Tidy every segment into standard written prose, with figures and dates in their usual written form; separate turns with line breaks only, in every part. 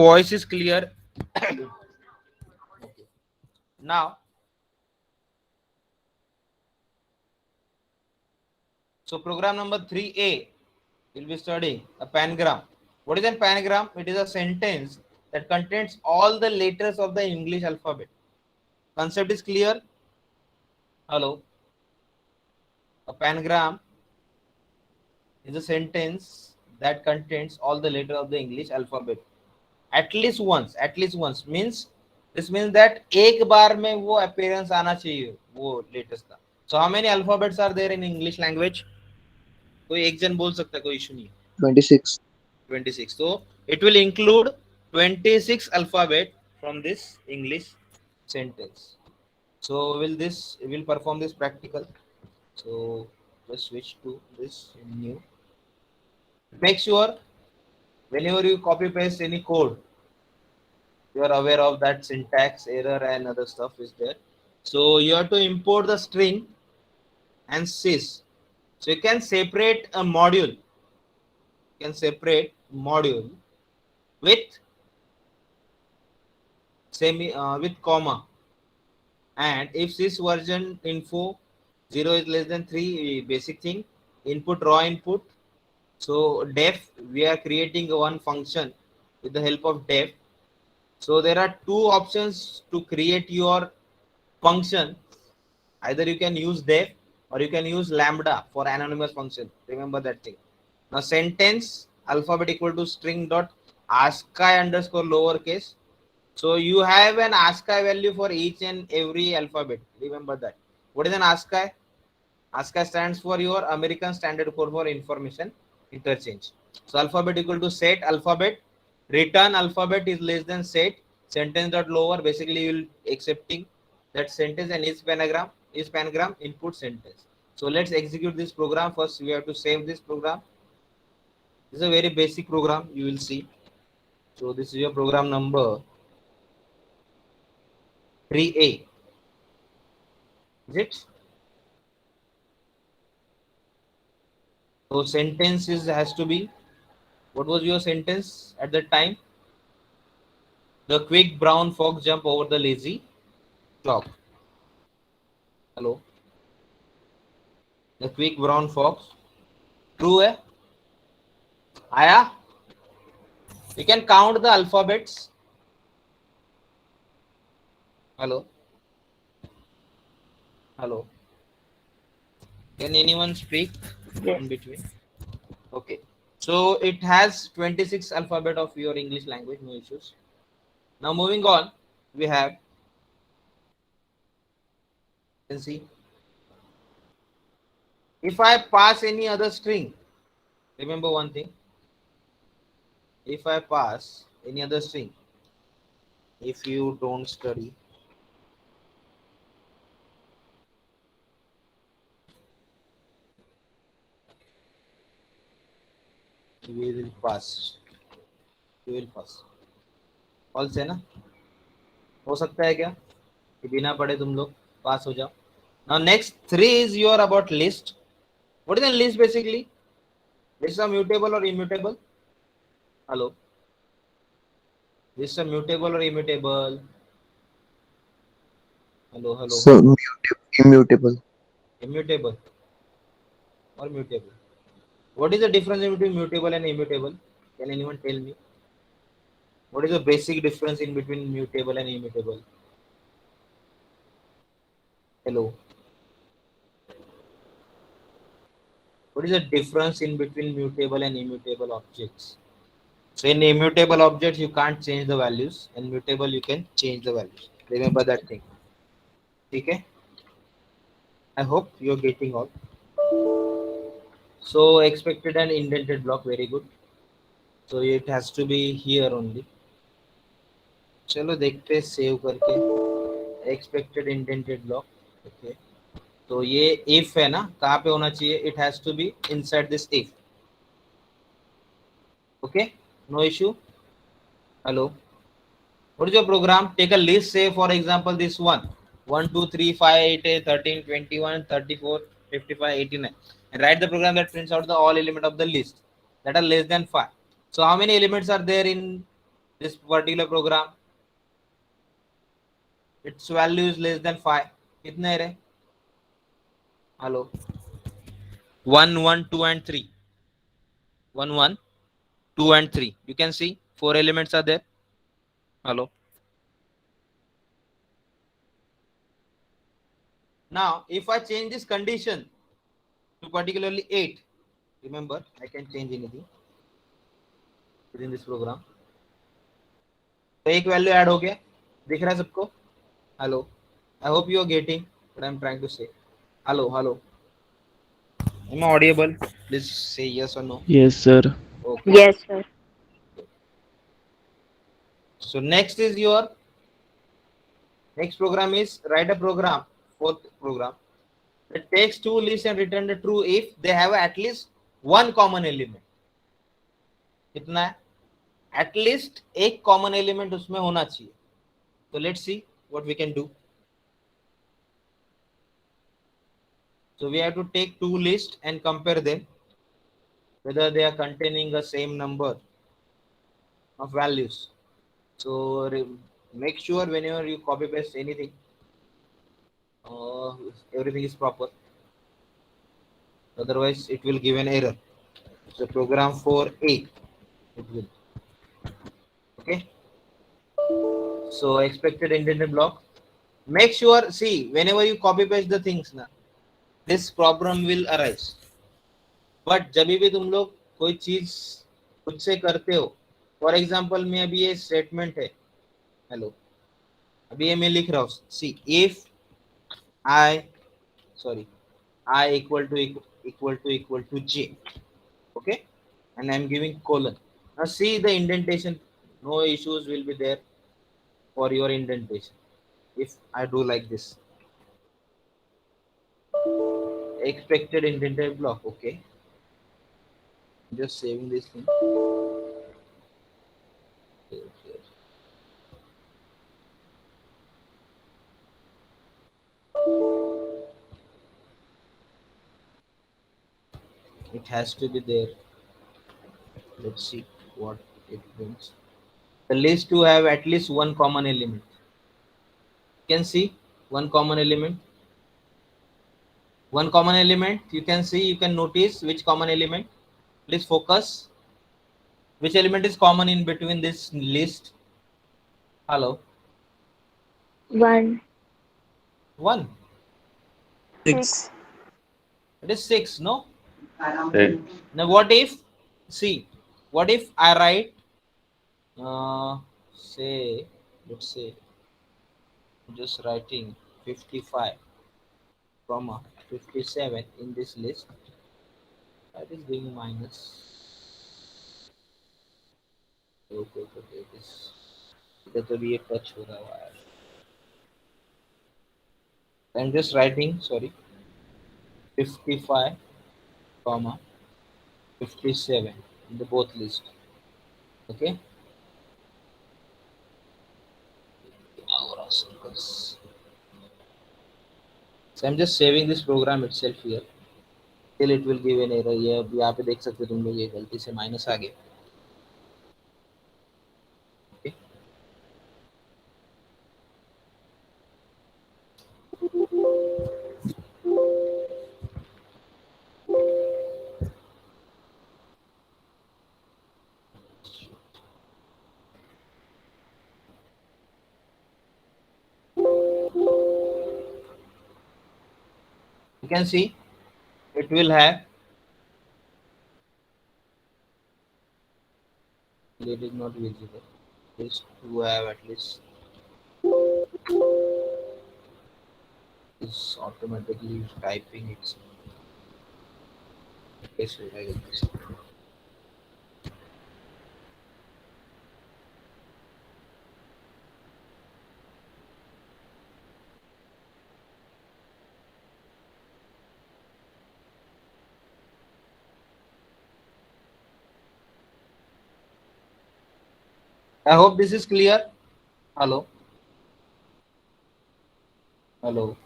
Voice is clear. Okay. Now, so program number 3A will be studying a pangram. What is a pangram? It is a sentence that contains all the letters of the English alphabet. Concept is clear? Hello. A pangram is a sentence that contains all the letters of the English alphabet. At least once means this means that एक बार में वो appearance आना चाहिए वो letters का. So how many alphabets are there in English language? कोई एक जन बोल सकता है, कोई इशू नहीं है.
26.
26. So it will include 26 alphabet from this English sentence. So will perform this practical. So just switch to this new. Make sure whenever you copy paste any code, you are aware of that syntax error and other stuff is there. So you have to import the string and sys. So you can separate a module. You can separate module with with comma, and if sys version info 0 is less than 3, basic thing, input raw input. So def, we are creating one function with the help of def. So there are two options to create your function. Either you can use def or you can use lambda for anonymous function. Remember that thing. Now sentence alphabet equal to string dot ASCII underscore lowercase. So you have an ASCII value for each and every alphabet. Remember that. What is an ASCII? ASCII stands for your American Standard Code for Information Interchange. So alphabet equal to set alphabet. Return alphabet is less than set. Sentence dot lower. Basically, you will accepting that sentence and is panagram input sentence. So let's execute this program. First, we have to save this program. This is a very basic program. You will see. So this is your program number 3A. Is it? So sentence has to be, what was your sentence at that time? The quick brown fox jump over the lazy clock. Hello. The quick brown fox. True है? आया? You can count the alphabets. Hello. Hello. Can anyone speak
Yes.
in between? Okay. So it has 26 alphabet of your English language, no issues. Now moving on, we have, you can see, if I pass any other string, remember one thing, if I pass any other string, if you don't study, we will pass, you will pass. All से ना हो सकता है क्या कि बिना पढ़े तुम लोग पास हो जाओ. Now next 3 is your about list. What is a list basically? Lists are mutable or immutable? Hello. Lists are mutable or immutable? Hello, hello.
So immutable.
Immutable or mutable? What is the difference between mutable and immutable? Can anyone tell me? What is the basic difference in between mutable and immutable? Hello. What is the difference in between mutable and immutable objects? So in immutable objects, you can't change the values. In mutable, you can change the values. Remember that thing. Okay? I hope you're getting all. So expected and indented block, very good. So it has to be here only. चलो देखते हैं save करके. Expected indented block. Okay. तो ये if है ना, कहाँ पे होना चाहिए? It has to be inside this if. Okay, no issue. Hello. What is your program? Take a list, say for example this one. 1, 2, 3, 5, 8, 8 13, 21, 34, 55, 89. And write the program that prints out the all element of the list that are less than 5. So how many elements are there in this particular program, its value is less than 5. कितने रहे? Hello. 1 1 2 and 3. 1 1 2 and 3. You can see 4 elements are there. Hello. Now if I change this condition to particularly 8, remember I can change anything within this program. तो एक value add हो गया, दिख रहा है सबको? Hello, I hope you are getting what I am trying to say. Hello hello, am I audible? Please say yes or no.
Yes, sir.
Okay.
Yes, sir.
So next is your next program is write a program, fourth program, that takes two lists and return the true if they have at least one common element. कितना है? At least एक common element उसमें होना चाहिए. So let's see what we can do. So we have to take two lists and compare them whether they are containing the same number of values. So make sure whenever you copy paste anything, everything is proper. Otherwise, it will give an error. So program for A, it will. Okay. So expected indented block. Make sure, see, whenever you copy paste the things, na, this problem will arise. But जब भी तुम लोग कोई चीज खुद से करते हो, फॉर एग्जाम्पल में अभी ये स्टेटमेंट है, हेलो, अभी ये मैं लिख रहा हूँ, see if I equal to j, okay, and I am giving colon. Now see the indentation, no issues will be there for your indentation if I do like this. Expected indented block, okay. Just saving this thing. It has to be there. Let's see what it brings. The list to have at least one common element. You can see one common element. One common element. You can see, you can notice which common element. Please focus. Which element is common in between this list? Hello.
1.
1.
6.
It is 6, no?
Right.
Now what if, see, what if I write, say, let's say, just writing 55, comma 57 in this list, that is giving minus. Okay, this इधर तो भी ये touch हो रहा है. I'm just writing, sorry, 55, comma 57 in the both list. Okay. So I'm just saving this program itself here. Till it will give an error. ये अब यहाँ पे देख सकते हो तुम लोग, ये गलती से माइनस आ गया. Okay. You can see it will have, it is not visible, this to have at least is automatically typing it. Okay, so I get this. I hope this is clear. Hello. Hello.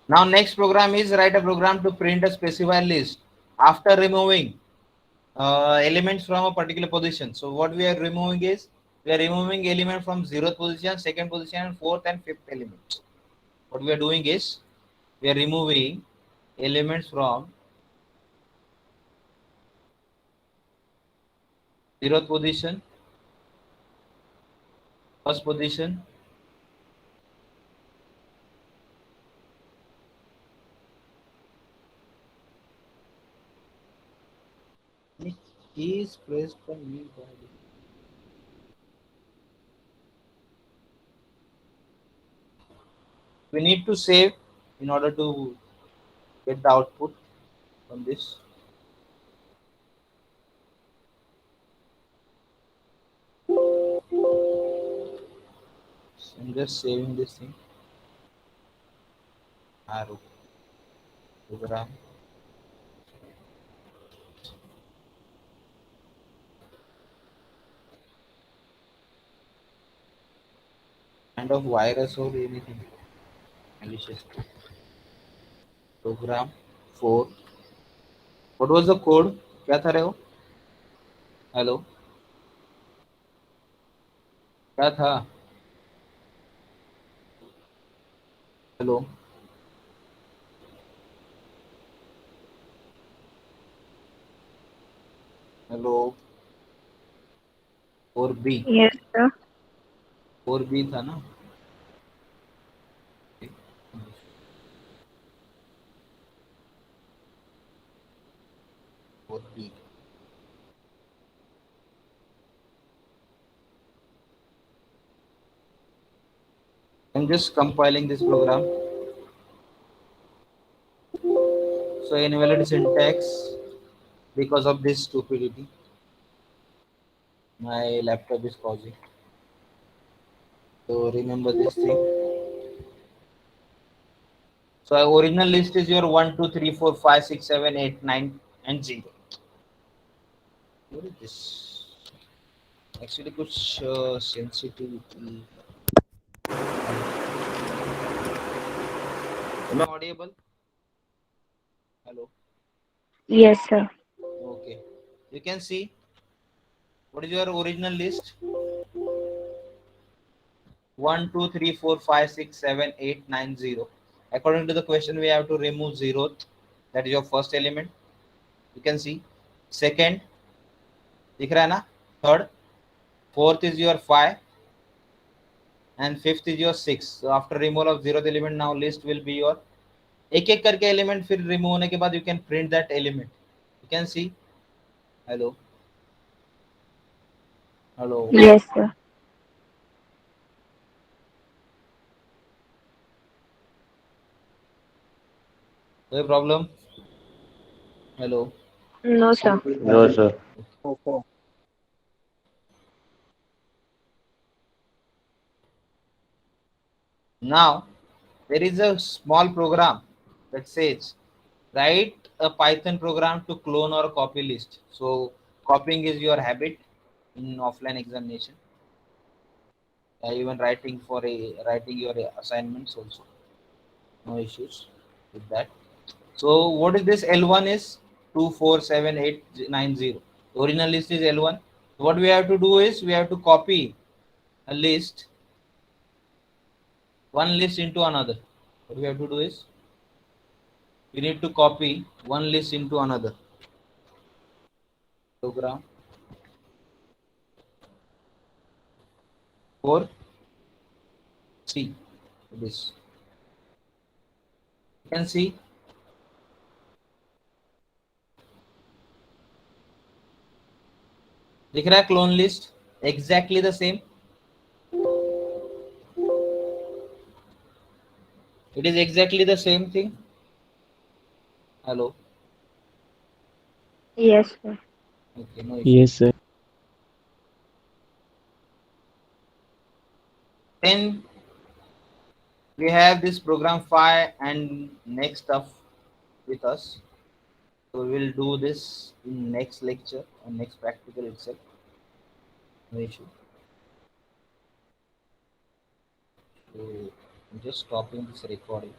Now next program is write a program to print a specified list after removing elements from a particular position. So what we are removing is We are removing element from 0th position, 2nd position, 4th and 5th element. What we are doing is we are removing elements from 0th position, 1st position, is placed from me. We need to save in order to get the output from this. I'm just saving this thing. Arrow program. Kind of virus or anything. Malicious program 4. What was the code? क्या था रे वो? Hello. क्या था? Hello. Hello. 4B.
Yes, sir.
4B था ना? 4B. I'm just compiling this program. So invalid syntax because of this stupidity. My laptop is causing. So remember this thing. So our original list is your 1, 2, 3, 4, 5, 6, 7, 8, 9, and 0. What is this? Actually, कुछ sensitivity. Am I audible? Hello.
Yes, sir.
Okay. You can see what is your original list. 1, 2, 3, 4, 5, 6, 7, 8, 9, 0. According to the question, we have to remove 0th. That is your first element. You can see. Second, दिख रहा है ना? Third, fourth is your 5, and fifth is your 6. So after removal of 0th element, now list will be your एक एक करके element फिर remove होने के बाद you can print that element. You can see. Hello. Hello.
Yes, sir.
कोई problem? Hello.
No, sir.
No, sir.
Now there is a small program that says write a Python program to clone or copy list. So copying is your habit in offline examination. Even writing your assignments also, no issues with that. So what is this L1 is 247890. Original list is L1. What we have to do is we have to copy a list, one list into another. What we have to do is we need to copy one list into another. Program for C. This you can see. दिख रहा है clone list exactly the same. It is exactly the same thing. Hello.
Yes, sir.
Okay, no issue.
Yes, sir.
Then we have this program 5 and next stuff with us. So we will do this in next lecture or next practical itself. No issue. So I'm just stopping this recording.